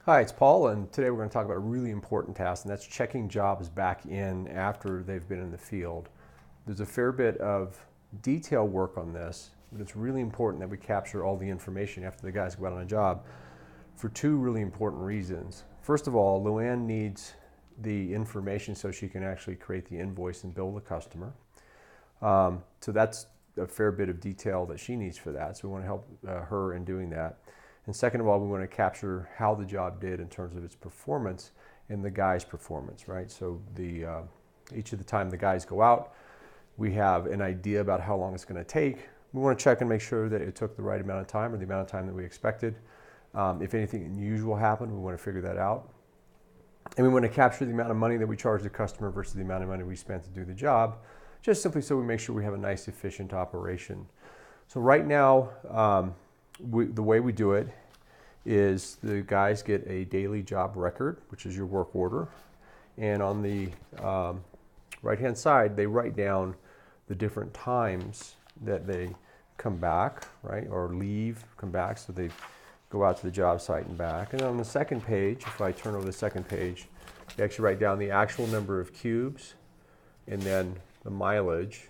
Hi, it's Paul, and today we're going to talk about a really important task, and that's checking jobs back in after they've been in the field. There's a fair bit of detail work on this, but it's really important that we capture all the information after the guys go out on a job for two really important reasons. First of all, Luann needs the information so she can actually create the invoice and bill the customer. So that's a fair bit of detail that she needs for that, so we want to help her in doing that. And second of all, we want to capture how the job did in terms of its performance and the guy's performance, right? So each of the time the guys go out, we have an idea about how long it's going to take. We want to check and make sure that it took the right amount of time or the amount of time that we expected. If anything unusual happened, we want to figure that out. And we want to capture the amount of money that we charge the customer versus the amount of money we spent to do the job, just simply so we make sure we have a nice, efficient operation. So right now, the way we do it is the guys get a daily job record, which is your work order. And on the right-hand side, they write down the different times that they come back, right, or leave, come back, so they go out to the job site and back. And on the second page, if I turn over the second page, they actually write down the actual number of cubes and then the mileage.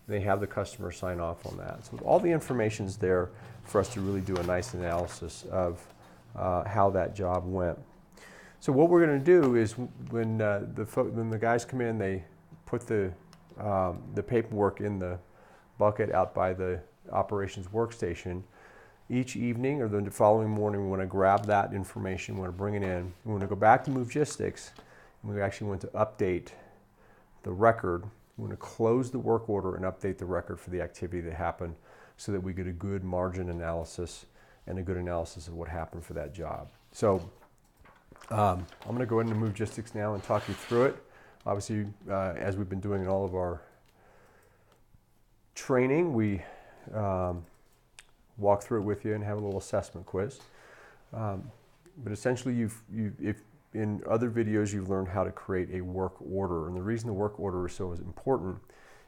They have the customer sign off on that. So all the information's there for us to really do a nice analysis of how that job went. So what we're going to do is when the guys come in, they put the paperwork in the bucket out by the operations workstation. Each evening or the following morning, we want to grab that information, we want to bring it in. We want to go back to Movegistics, and we actually want to update the record. We want to close the work order and update the record for the activity that happened so that we get a good margin analysis and a good analysis of what happened for that job. So I'm going to go into Movegistics now and talk you through it. Obviously, as we've been doing in all of our training, we walk through it with you and have a little assessment quiz. But essentially, if in other videos you've learned how to create a work order, and the reason the work order is so important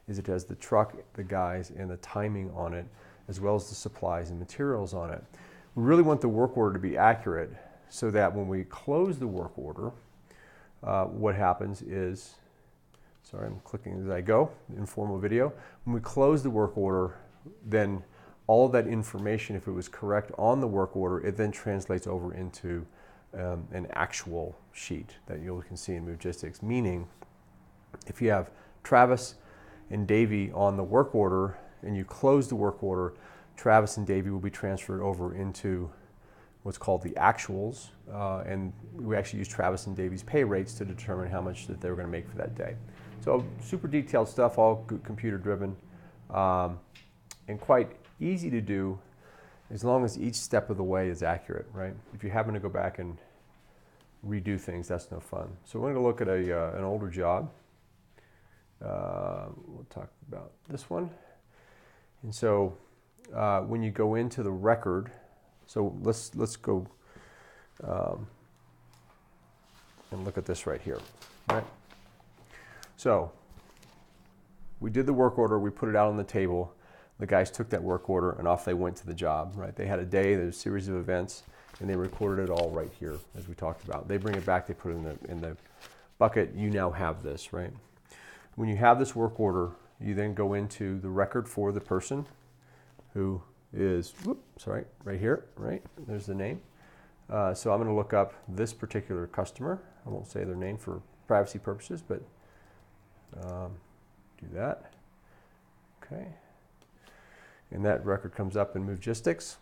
is it has the truck, the guys, and the timing on it, as well as the supplies and materials on it. We really want the work order to be accurate so that when we close the work order, what happens is, sorry, I'm clicking as I go, informal video. When we close the work order, then all of that information, if it was correct on the work order, it then translates over into an actual sheet that you can see in Movegistics. Meaning, if you have Travis and Davey on the work order and you close the work order, Travis and Davey will be transferred over into what's called the actuals, and we actually use Travis and Davey's pay rates to determine how much that they were going to make for that day. So super detailed stuff, all computer driven, and quite easy to do as long as each step of the way is accurate, right? If you happen to go back and redo things, that's no fun. So we're going to look at an older job. We'll talk about this one. And so when you go into the record, so let's go and look at this right here, right? So we did the work order, we put it out on the table. The guys took that work order and off they went to the job, right? They had a day, there's a series of events, and they recorded it all right here, as we talked about. They bring it back, they put it in the bucket. You now have this, right? When you have this work order, you then go into the record for the person who is, right here, right? There's the name. So I'm going to look up this particular customer. I won't say their name for privacy purposes, but do that. Okay. And that record comes up in Movegistics.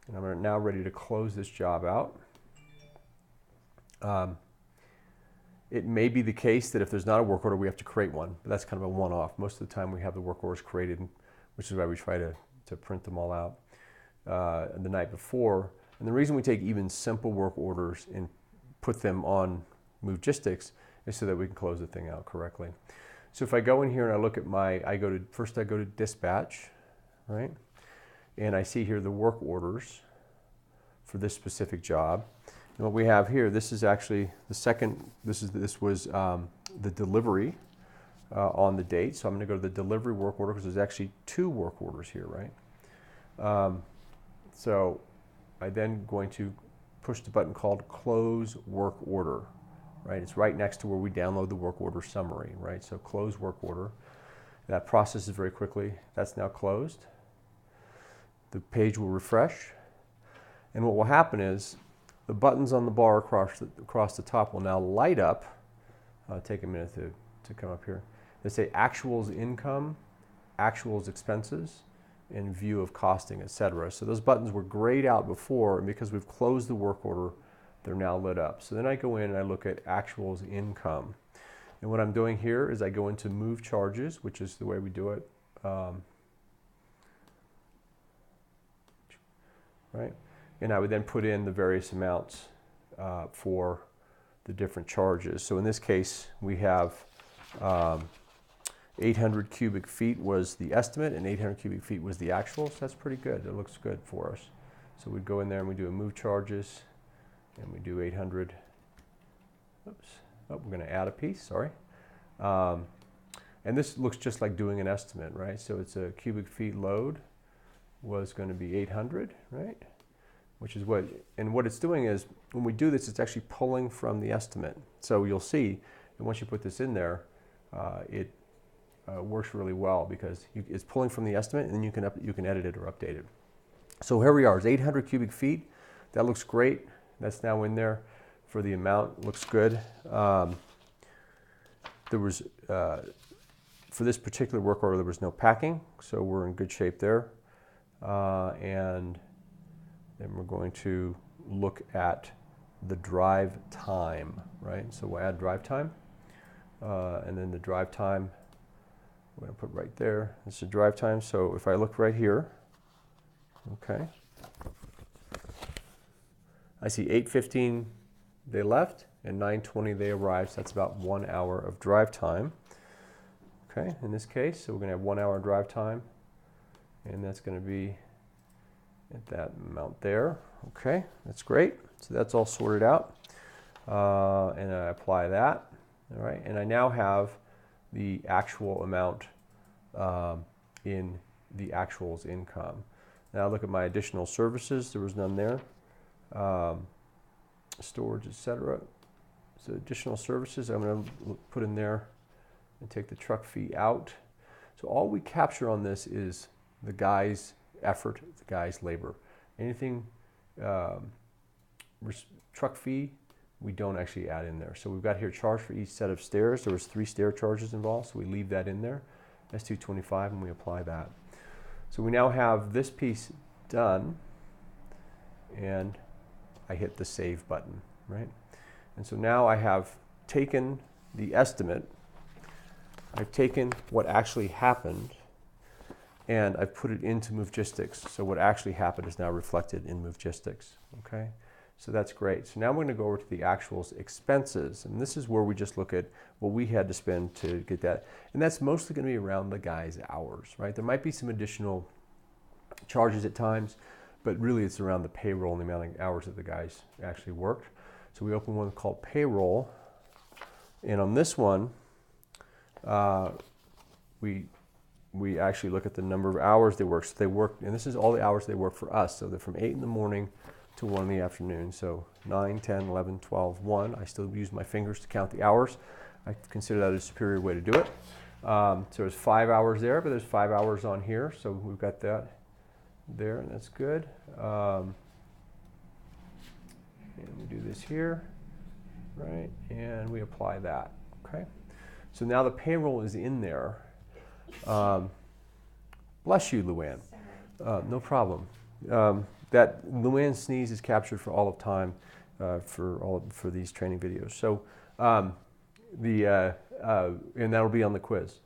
And I'm now ready to close this job out. It may be the case that if there's not a work order, we have to create one, but that's kind of a one-off. Most of the time we have the work orders created, which is why we try to print them all out the night before. And the reason we take even simple work orders and put them on Movegistics is so that we can close the thing out correctly. So if I go in here and I look at first I go to dispatch, right? And I see here the work orders for this specific job. And what we have here, this is actually the second, this was the delivery on the date. So I'm going to go to the delivery work order because there's actually two work orders here, right? So I then going to push the button called Close Work Order, right? It's right next to where we download the work order summary, right? So Close Work Order. That processes very quickly. That's now closed. The page will refresh. And what will happen is the buttons on the bar across the top will now light up. Take a minute to come up here. They say Actuals Income, Actuals Expenses, and View of Costing, etc. So those buttons were grayed out before, and because we've closed the work order, they're now lit up. So then I go in and I look at Actuals Income. And what I'm doing here is I go into Move Charges, which is the way we do it. Right? And I would then put in the various amounts for the different charges. So in this case, we have 800 cubic feet was the estimate and 800 cubic feet was the actual. So that's pretty good. It looks good for us. So we go in there and we do a move charges and we do 800. Oops. Oh, we're going to add a piece, sorry. And this looks just like doing an estimate, right? So it's a cubic feet load was going to be 800, right? Which is what it's doing is, when we do this, it's actually pulling from the estimate. So you'll see, and once you put this in there, it works really well because it's pulling from the estimate, and then you can edit it or update it. So here we are, it's 800 cubic feet. That looks great. That's now in there for the amount. Looks good. There was, for this particular work order, there was no packing, so we're in good shape there. And then we're going to look at the drive time, right? So we'll add drive time, and then the drive time, we're going to put right there. This is the drive time. So if I look right here, okay, I see 8:15 they left and 9:20 they arrived. So that's about 1 hour of drive time. Okay, in this case, so we're going to have 1 hour drive time, and that's going to be at that amount there. Okay, that's great. So that's all sorted out. And I apply that. All right, and I now have the actual amount in the actuals income. Now look at my additional services. There was none there. Storage, etc. So additional services, I'm going to put in there and take the truck fee out. So all we capture on this is the guy's effort, the guy's labor. Anything truck fee, we don't actually add in there. So we've got here charge for each set of stairs. There was 3 stair charges involved, so we leave that in there. That's $225, and we apply that. So we now have this piece done, and I hit the save button, right? And so now I have taken the estimate, I've taken what actually happened, and I've put it into Movegistics. So what actually happened is now reflected in Movegistics, okay? So that's great. So now we're going to go over to the actuals expenses, and this is where we just look at what we had to spend to get that. And that's mostly going to be around the guy's hours, right? There might be some additional charges at times, but really it's around the payroll and the amount of hours that the guys actually worked. So we open one called payroll, and on this one, we actually look at the number of hours they work. So they work, and this is all the hours they work for us. So they're from 8 in the morning to 1 in the afternoon. So 9, 10, 11, 12, 1. I still use my fingers to count the hours. I consider that a superior way to do it. So there's 5 hours there, but there's 5 hours on here. So we've got that there, and that's good. And we do this here, right? And we apply that, okay? So now the payroll is in there. Bless you, Luann. No problem. That Luann's sneeze is captured for all of time for these training videos. So and that'll be on the quiz.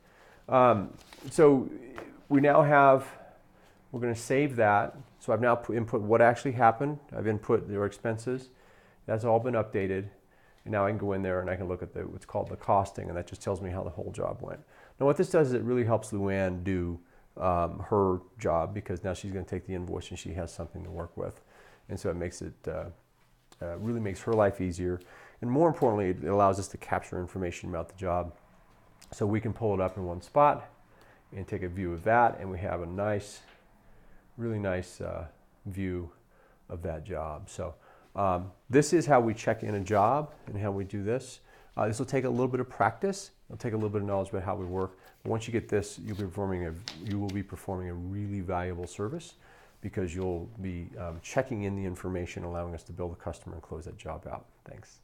So we now have. We're going to save that. So I've now input what actually happened. I've input their expenses. That's all been updated. And now I can go in there and I can look at what's called the costing, and that just tells me how the whole job went. Now what this does is it really helps Luann do her job, because now she's going to take the invoice and she has something to work with. And so it makes it, really makes her life easier. And more importantly, it allows us to capture information about the job. So we can pull it up in one spot and take a view of that, and we have a nice, really nice view of that job. So This is how we check in a job and how we do this. This will take a little bit of practice. It'll take a little bit of knowledge about how we work. But once you get this, you will be performing a really valuable service, because you'll be checking in the information, allowing us to build a customer and close that job out. Thanks.